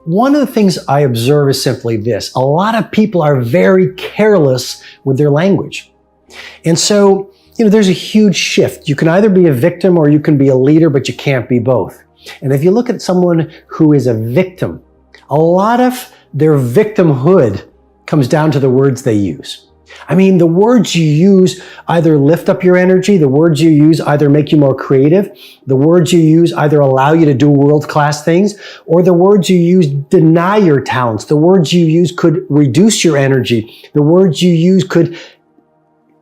one of the things I observe is simply this. A lot of people are very careless with their language. And so, there's a huge shift. You can either be a victim or you can be a leader, but you can't be both. And if you look at someone who is a victim, a lot of their victimhood comes down to the words they use. I mean, the words you use either lift up your energy, the words you use either make you more creative, the words you use either allow you to do world-class things, or the words you use deny your talents. The words you use could reduce your energy. The words you use could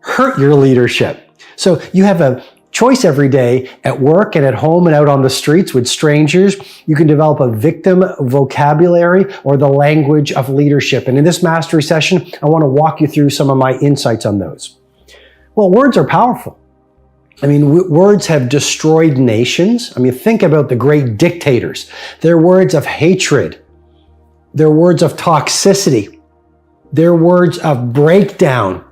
hurt your leadership. So you have a choice every day at work and at home and out on the streets with strangers. You can develop a victim vocabulary or the language of leadership. And in this mastery session, I want to walk you through some of my insights on those. Well, words are powerful. I mean, words have destroyed nations. I mean, think about the great dictators. Their words of hatred, their words of toxicity, their words of breakdown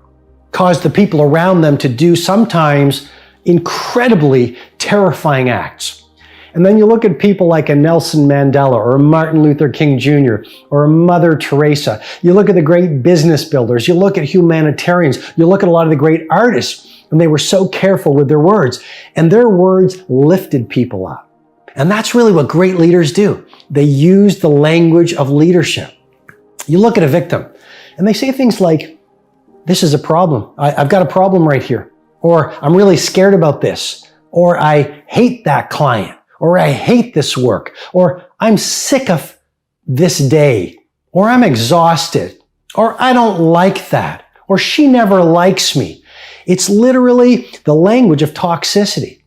caused the people around them to do sometimes incredibly terrifying acts. And then you look at people like a Nelson Mandela or a Martin Luther King Jr. or a Mother Teresa. You look at the great business builders. You look at humanitarians. You look at a lot of the great artists, and they were so careful with their words. And their words lifted people up. And that's really what great leaders do. They use the language of leadership. You look at a victim, and they say things like, "This is a problem. I've got a problem right here." Or, "I'm really scared about this." Or, "I hate that client." Or, "I hate this work." Or, "I'm sick of this day." Or, "I'm exhausted." Or, "I don't like that." Or, "She never likes me." It's literally the language of toxicity.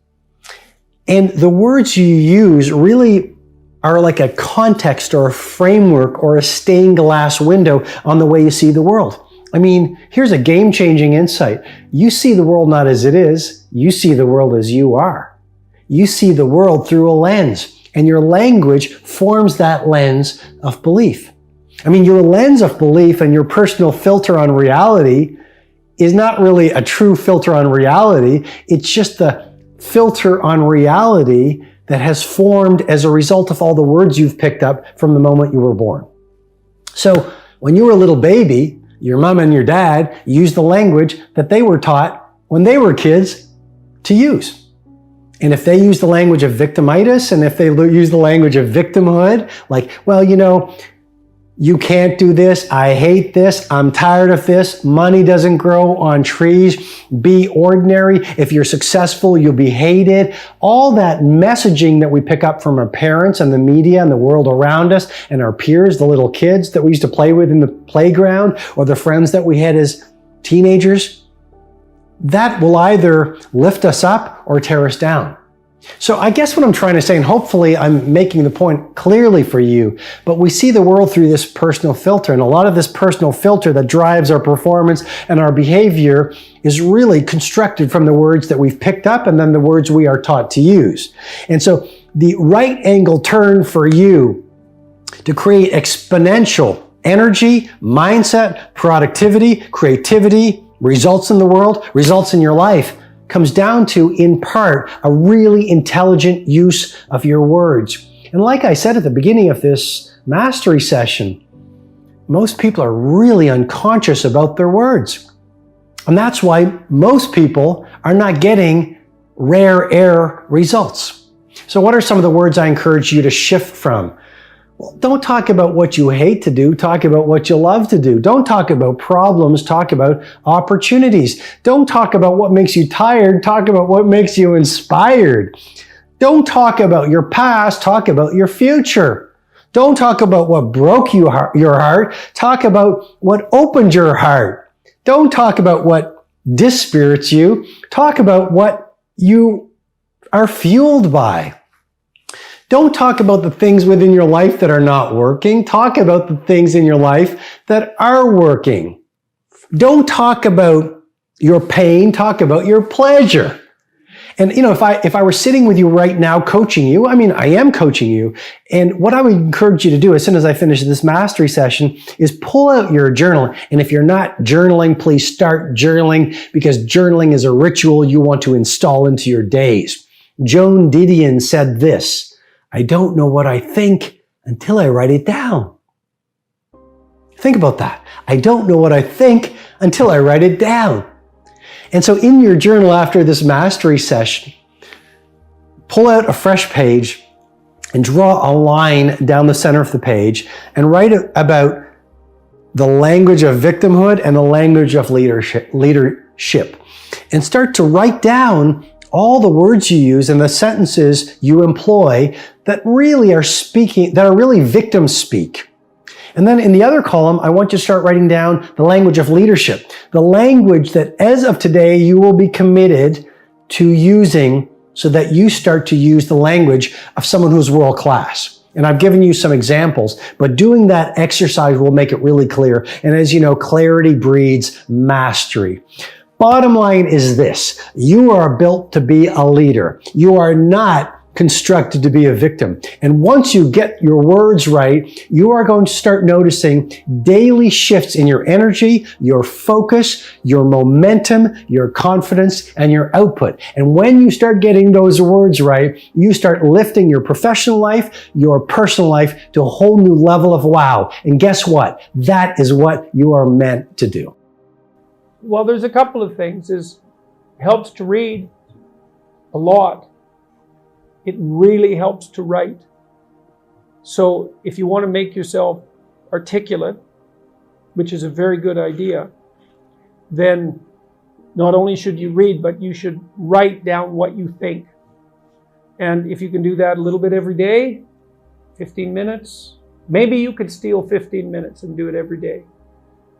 And the words you use really are like a context or a framework or a stained glass window on the way you see the world. I mean, here's a game-changing insight. You see the world not as it is, you see the world as you are. You see the world through a lens, and your language forms that lens of belief. I mean, your lens of belief and your personal filter on reality is not really a true filter on reality. It's just the filter on reality that has formed as a result of all the words you've picked up from the moment you were born. So when you were a little baby, your mom and your dad used the language that they were taught when they were kids to use. And if they use the language of victimitis, and if they use the language of victimhood, like, "Well, you can't do this, I hate this, I'm tired of this, money doesn't grow on trees, be ordinary, if you're successful, you'll be hated." All that messaging that we pick up from our parents and the media and the world around us and our peers, the little kids that we used to play with in the playground or the friends that we had as teenagers, that will either lift us up or tear us down. So I guess what I'm trying to say, and hopefully I'm making the point clearly for you, but we see the world through this personal filter, and a lot of this personal filter that drives our performance and our behavior is really constructed from the words that we've picked up and then the words we are taught to use. And so the right angle turn for you to create exponential energy, mindset, productivity, creativity, results in the world, results in your life, comes down to, in part, a really intelligent use of your words. And like I said at the beginning of this mastery session, most people are really unconscious about their words. And that's why most people are not getting rare air results. So what are some of the words I encourage you to shift from? Well, don't talk about what you hate to do, talk about what you love to do. Don't talk about problems, talk about opportunities. Don't talk about what makes you tired, talk about what makes you inspired. Don't talk about your past, talk about your future. Don't talk about what broke your heart, talk about what opened your heart. Don't talk about what dispirits you, talk about what you are fueled by. Don't talk about the things within your life that are not working. Talk about the things in your life that are working. Don't talk about your pain. Talk about your pleasure. And if I were sitting with you right now coaching you, I am coaching you. And what I would encourage you to do as soon as I finish this mastery session is pull out your journal. And if you're not journaling, please start journaling, because journaling is a ritual you want to install into your days. Joan Didion said this: "I don't know what I think, until I write it down. Think about that. I don't know what I think until I write it down. And so in your journal after this mastery session, pull out a fresh page and draw a line down the center of the page and write about the language of victimhood and the language of leadership. And start to write down all the words you use and the sentences you employ that really are victim speak. And then in the other column, I want you to start writing down the language of leadership, the language that as of today you will be committed to using so that you start to use the language of someone who's world class. And I've given you some examples, but doing that exercise will make it really clear. And as you know, clarity breeds mastery. Bottom line is this: you are built to be a leader. You are not constructed to be a victim. And once you get your words right, you are going to start noticing daily shifts in your energy, your focus, your momentum, your confidence, and your output. And when you start getting those words right, you start lifting your professional life, your personal life to a whole new level of wow. And guess what? That is what you are meant to do. Well, there's a couple of things. It helps to read a lot. It really helps to write. So if you want to make yourself articulate, which is a very good idea, then not only should you read, but you should write down what you think. And if you can do that a little bit every day, 15 minutes, maybe you could steal 15 minutes and do it every day.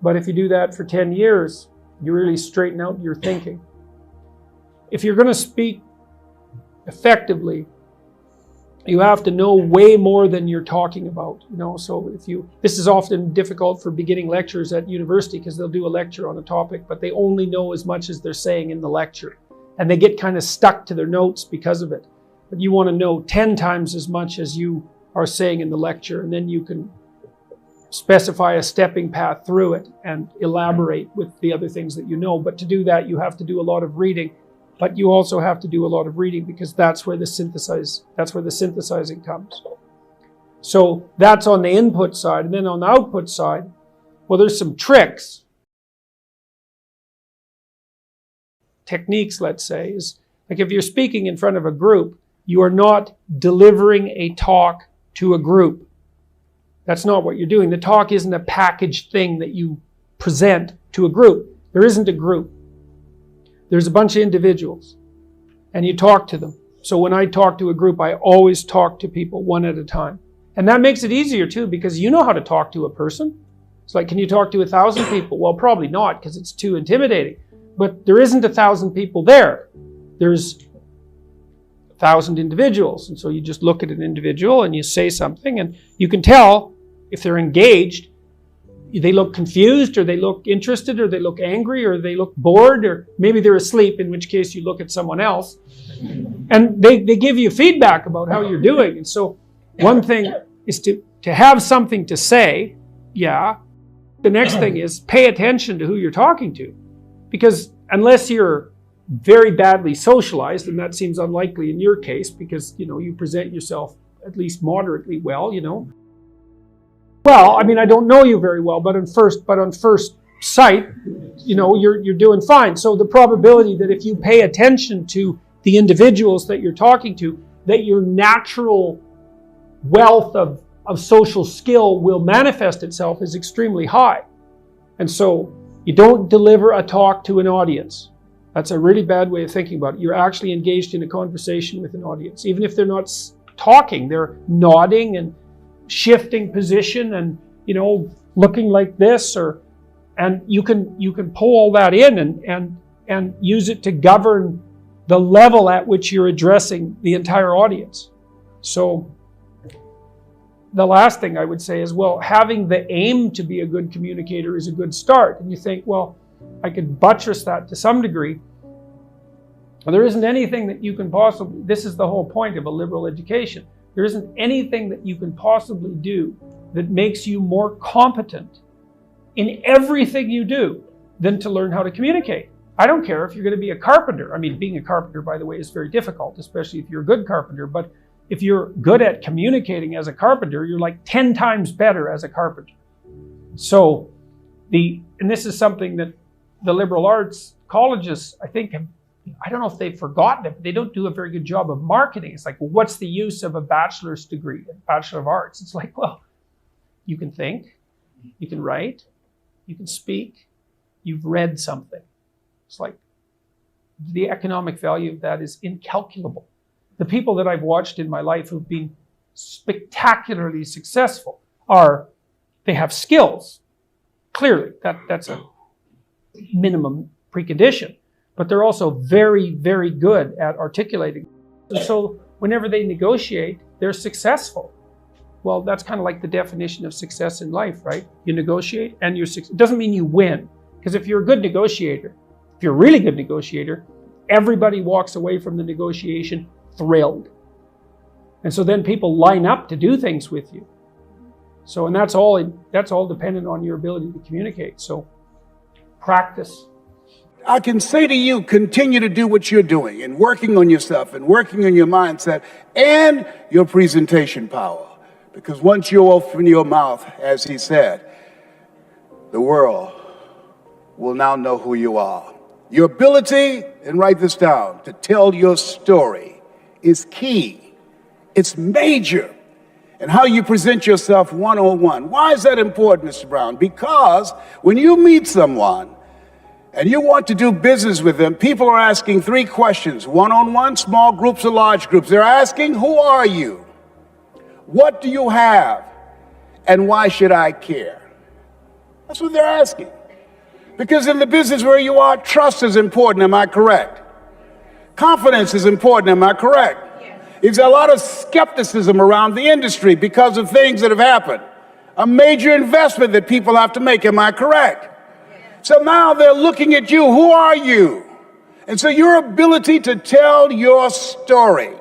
But if you do that for 10 years, you really straighten out your thinking. If you're going to speak effectively, you have to know way more than you're talking about. So this is often difficult for beginning lecturers at university because they'll do a lecture on a topic, but they only know as much as they're saying in the lecture. And they get kind of stuck to their notes because of it. But you want to know 10 times as much as you are saying in the lecture, and then you can specify a stepping path through it and elaborate with the other things that you know. But to do that, you have to do a lot of reading. But you also have to do a lot of reading because that's where the synthesizing comes. So that's on the input side. And then on the output side, well, there's some tricks. Techniques, let's say, is like if you're speaking in front of a group, you are not delivering a talk to a group. That's not what you're doing. The talk isn't a packaged thing that you present to a group. There isn't a group. There's a bunch of individuals, and you talk to them. So when I talk to a group, I always talk to people one at a time. And that makes it easier too, because you know how to talk to a person. It's like, can you talk to 1,000 people? Well, probably not, because it's too intimidating. But there isn't 1,000 people there. There's 1,000 individuals. And so you just look at an individual and you say something, and you can tell if they're engaged. They look confused, or they look interested, or they look angry, or they look bored, or maybe they're asleep, in which case you look at someone else. And they give you feedback about how you're doing. And so one thing is to have something to say, yeah. The next thing is pay attention to who you're talking to. Because unless you're very badly socialized, and that seems unlikely in your case because, you present yourself at least moderately well, Well, I don't know you very well, but on first sight, you're doing fine. So the probability that if you pay attention to the individuals that you're talking to, that your natural wealth of social skill will manifest itself is extremely high. And so you don't deliver a talk to an audience. That's a really bad way of thinking about it. You're actually engaged in a conversation with an audience. Even if they're not talking, they're nodding and shifting position and looking like this, and you can pull all that in and use it to govern the level at which you're addressing the entire audience. So the last thing I would say is, well, having the aim to be a good communicator is a good start. And you think, well, I could buttress that to some degree. Well, there isn't anything that you can possibly, this is the whole point of a liberal education. There isn't anything that you can possibly do that makes you more competent in everything you do than to learn how to communicate. I don't care if you're going to be a carpenter. Being a carpenter, by the way, is very difficult, especially if you're a good carpenter. But if you're good at communicating as a carpenter, you're like 10 times better as a carpenter. So and this is something that the liberal arts colleges, I think, I don't know if they've forgotten it, but they don't do a very good job of marketing. It's like, well, what's the use of a bachelor's degree, a Bachelor of Arts? It's like, well, you can think, you can write, you can speak, you've read something. It's like, the economic value of that is incalculable. The people that I've watched in my life who've been spectacularly successful they have skills. Clearly, that's a minimum precondition, but they're also very, very good at articulating. And so whenever they negotiate, they're successful. Well, that's kind of like the definition of success in life, right? You negotiate and it doesn't mean you win. Because if you're a good negotiator, if you're a really good negotiator, everybody walks away from the negotiation thrilled. And so then people line up to do things with you. So, and that's all dependent on your ability to communicate. So practice. I can say to you, continue to do what you're doing and working on yourself and working on your mindset and your presentation power. Because once you open your mouth, as he said, the world will now know who you are. Your ability, and write this down, to tell your story is key. It's major. And how you present yourself one-on-one. Why is that important, Mr. Brown? Because when you meet someone and you want to do business with them, people are asking 3 questions, one-on-one, small groups, or large groups. They're asking, who are you? What do you have? And why should I care? That's what they're asking. Because in the business where you are, trust is important, am I correct? Confidence is important, am I correct? There's a lot of skepticism around the industry because of things that have happened. A major investment that people have to make, am I correct? So now they're looking at you, who are you? And so your ability to tell your story.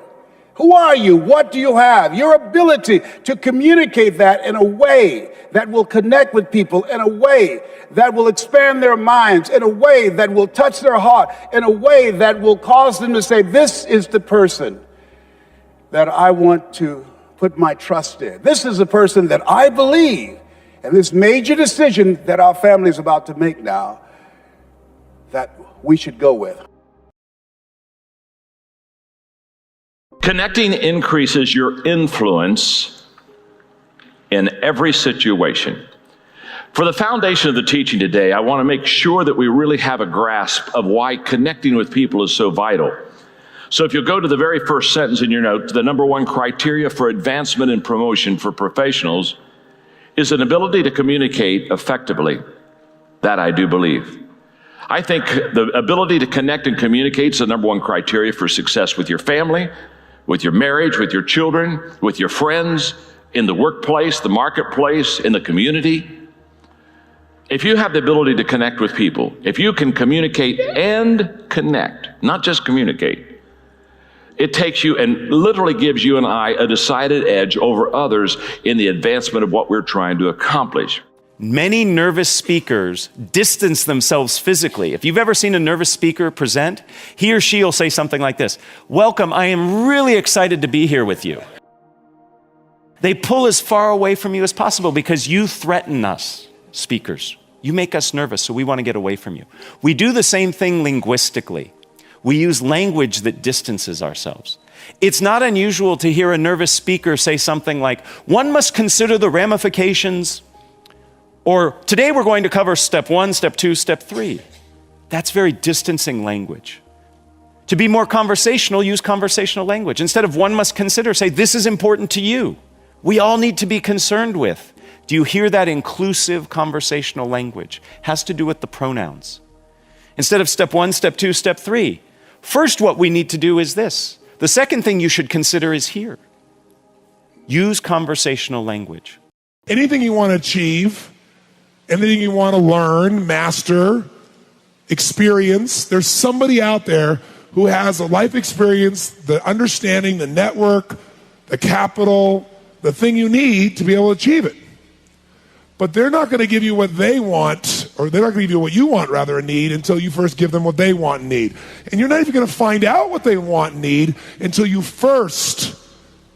Who are you? What do you have? Your ability to communicate that in a way that will connect with people, in a way that will expand their minds, in a way that will touch their heart, in a way that will cause them to say, this is the person that I want to put my trust in. This is the person that I believe, and this major decision that our family is about to make now, that we should go with. Connecting increases your influence in every situation. For the foundation of the teaching today, I want to make sure that we really have a grasp of why connecting with people is so vital. So if you'll go to the very first sentence in your note, the number 1 criteria for advancement and promotion for professionals is an ability to communicate effectively. That I do believe. I think the ability to connect and communicate is the number 1 criteria for success with your family, with your marriage, with your children, with your friends, in the workplace, the marketplace, in the community. If you have the ability to connect with people, if you can communicate and connect, not just communicate, it takes you and literally gives you and I a decided edge over others in the advancement of what we're trying to accomplish. Many nervous speakers distance themselves physically. If you've ever seen a nervous speaker present, he or she will say something like this: "Welcome, I am really excited to be here with you." They pull as far away from you as possible because you threaten us, speakers. You make us nervous, so we want to get away from you. We do the same thing linguistically. We use language that distances ourselves. It's not unusual to hear a nervous speaker say something like, "One must consider the ramifications," or "Today we're going to cover step 1, step 2, step 3. That's very distancing language. To be more conversational, use conversational language. Instead of "one must consider," say, "This is important to you. We all need to be concerned with." Do you hear that inclusive conversational language? Has to do with the pronouns. Instead of step 1, step 2, step 3, first what we need to do is this. The second thing you should consider is here. Use conversational language. Anything you want to achieve, anything you want to learn, master, experience, there's somebody out there who has a life experience, the understanding, the network, the capital, the thing you need to be able to achieve it. But they're not going to give you what they want, or they're not going to give you what you want, rather, and need, until you first give them what they want and need. And you're not even going to find out what they want and need until you first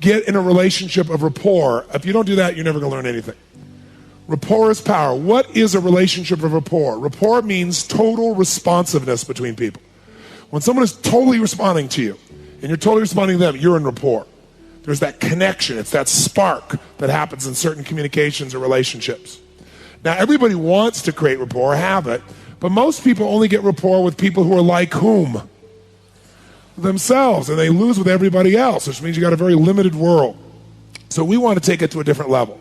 get in a relationship of rapport. If you don't do that, you're never going to learn anything. Rapport is power. What is a relationship of rapport? Rapport means total responsiveness between people. When someone is totally responding to you, and you're totally responding to them, you're in rapport. There's that connection. It's that spark that happens in certain communications or relationships. Now, everybody wants to create rapport, have it, but most people only get rapport with people who are like whom? Themselves, and they lose with everybody else, which means you got a very limited world. So we want to take it to a different level.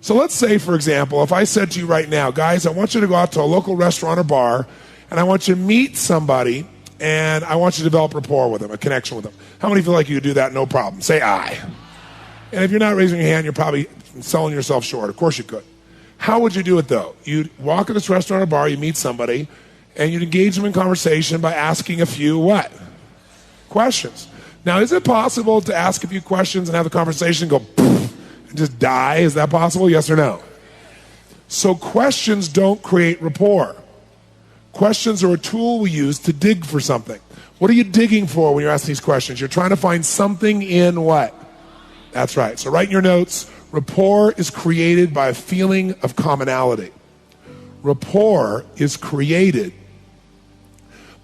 So let's say, for example, if I said to you right now, guys, I want you to go out to a local restaurant or bar, and I want you to meet somebody, and I want you to develop rapport with them, a connection with them. How many feel like you could do that? No problem. Say aye. And if you're not raising your hand, you're probably selling yourself short. Of course you could. How would you do it, though? You'd walk in this restaurant or bar, you meet somebody, and you'd engage them in conversation by asking a few what? Questions. Now, is it possible to ask a few questions and have the conversation go poof, and just die? Is that possible? Yes or no? So questions don't create rapport. Questions are a tool we use to dig for something. What are you digging for when you're asking these questions? You're trying to find something in what? That's right. So write in your notes, rapport is created by a feeling of commonality. Rapport is created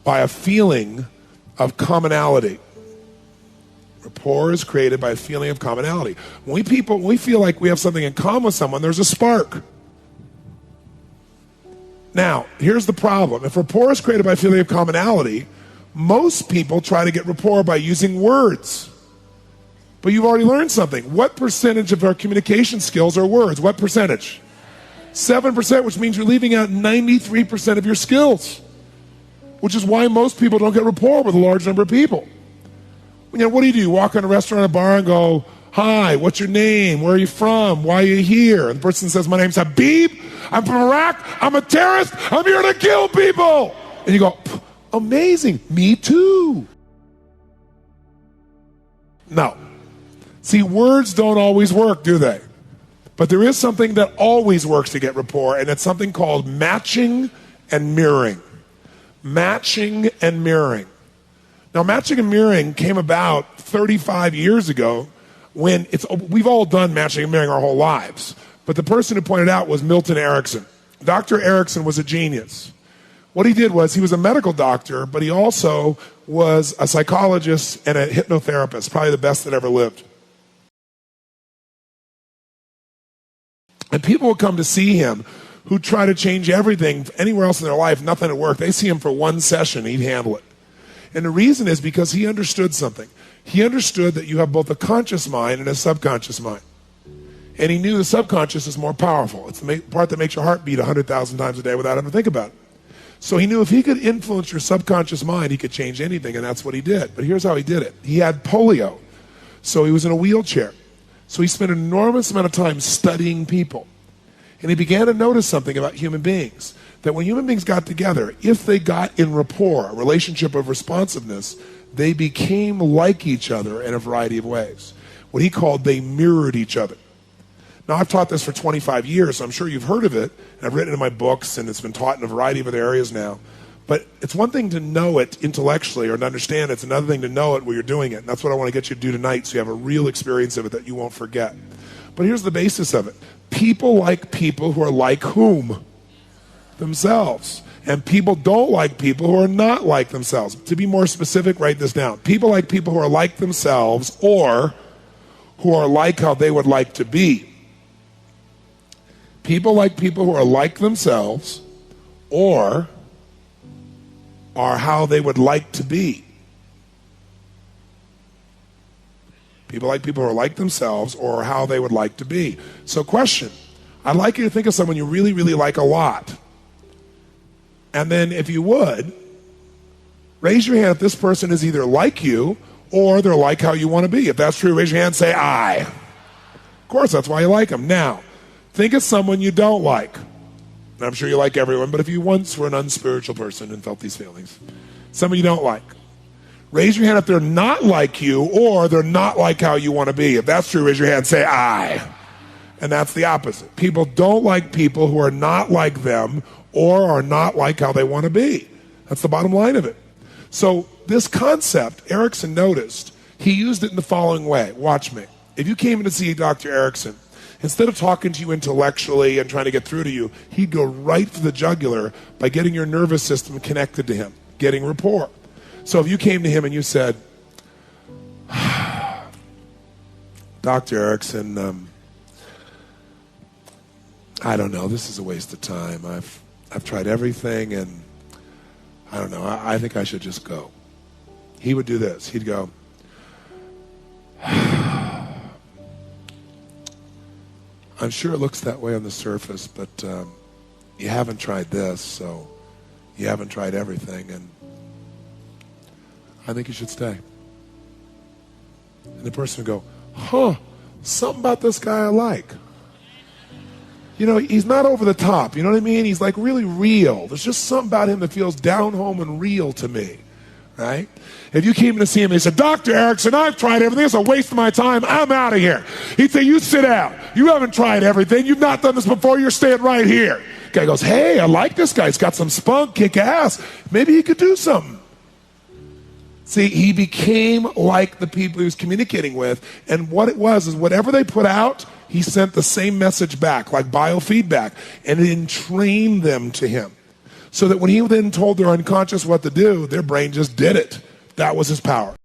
by a feeling of commonality. Rapport is created by a feeling of commonality. When we feel like we have something in common with someone, there's a spark. Now, here's the problem. If rapport is created by a feeling of commonality, most people try to get rapport by using words. But you've already learned something. What percentage of our communication skills are words? What percentage? 7%, which means you're leaving out 93% of your skills, which is why most people don't get rapport with a large number of people. You know, what do? You walk in a restaurant or a bar and go, hi, what's your name? Where are you from? Why are you here? And the person says, my name's Habib. I'm from Iraq. I'm a terrorist. I'm here to kill people. And you go, amazing. Me too. No. See, words don't always work, do they? But there is something that always works to get rapport, and it's something called matching and mirroring. Matching and mirroring. Now, matching and mirroring came about 35 years ago when we've all done matching and mirroring our whole lives. But the person who pointed out was Milton Erickson. Dr. Erickson was a genius. What he did was he was a medical doctor, but he also was a psychologist and a hypnotherapist, probably the best that ever lived. And people would come to see him who try to change everything anywhere else in their life, nothing would work. They see him for one session, he'd handle it. And the reason is because he understood something. He understood that you have both a conscious mind and a subconscious mind. And he knew the subconscious is more powerful. It's the part that makes your heart beat 100,000 times a day without having to think about it. So he knew if he could influence your subconscious mind, he could change anything, and that's what he did. But here's how he did it. He had polio, so he was in a wheelchair. So he spent an enormous amount of time studying people. And he began to notice something about human beings, that when human beings got together, if they got in rapport, a relationship of responsiveness, they became like each other in a variety of ways. What he called, they mirrored each other. Now, I've taught this for 25 years, so I'm sure you've heard of it, and I've written it in my books, and it's been taught in a variety of other areas now. But it's one thing to know it intellectually or to understand it. It's another thing to know it where you're doing it. And that's what I want to get you to do tonight, so you have a real experience of it that you won't forget. But here's the basis of it. People like people who are like whom? Themselves. And people don't like people who are not like themselves. To be more specific, write this down. People like people who are like themselves or who are like how they would like to be. People like people who are like themselves or are how they would like to be. People like people who are like themselves or how they would like to be. So question, I'd like you to think of someone you really, really like a lot. And then if you would, raise your hand if this person is either like you or they're like how you want to be. If that's true, raise your hand and say, I. Of course, that's why you like them. Now, think of someone you don't like. And I'm sure you like everyone, but if you once were an unspiritual person and felt these feelings, someone you don't like. Raise your hand if they're not like you or they're not like how you want to be. If that's true, raise your hand and say, I. And that's the opposite. People don't like people who are not like them or are not like how they want to be. That's the bottom line of it. So this concept, Erickson noticed, he used it in the following way. Watch me. If you came in to see Dr. Erickson, instead of talking to you intellectually and trying to get through to you, he'd go right to the jugular by getting your nervous system connected to him, getting rapport. So if you came to him and you said, Dr. Erickson, I don't know, this is a waste of time. I've tried everything and I don't know, I think I should just go. He would do this. He'd go, I'm sure it looks that way on the surface, but you haven't tried this, so you haven't tried everything, and I think you should stay. And the person would go, something about this guy I like. You know, he's not over the top, you know what I mean? He's like really real. There's just something about him that feels down home and real to me, right? If you came in to see him and he said, Dr. Erickson, I've tried everything. It's a waste of my time. I'm out of here. He'd say, you sit down. You haven't tried everything. You've not done this before. You're staying right here. Guy goes, hey, I like this guy. He's got some spunk, kick ass. Maybe he could do something. See, he became like the people he was communicating with. And what it was is whatever they put out, he sent the same message back, like biofeedback. And it entrained them to him. So that when he then told their unconscious what to do, their brain just did it. That was his power.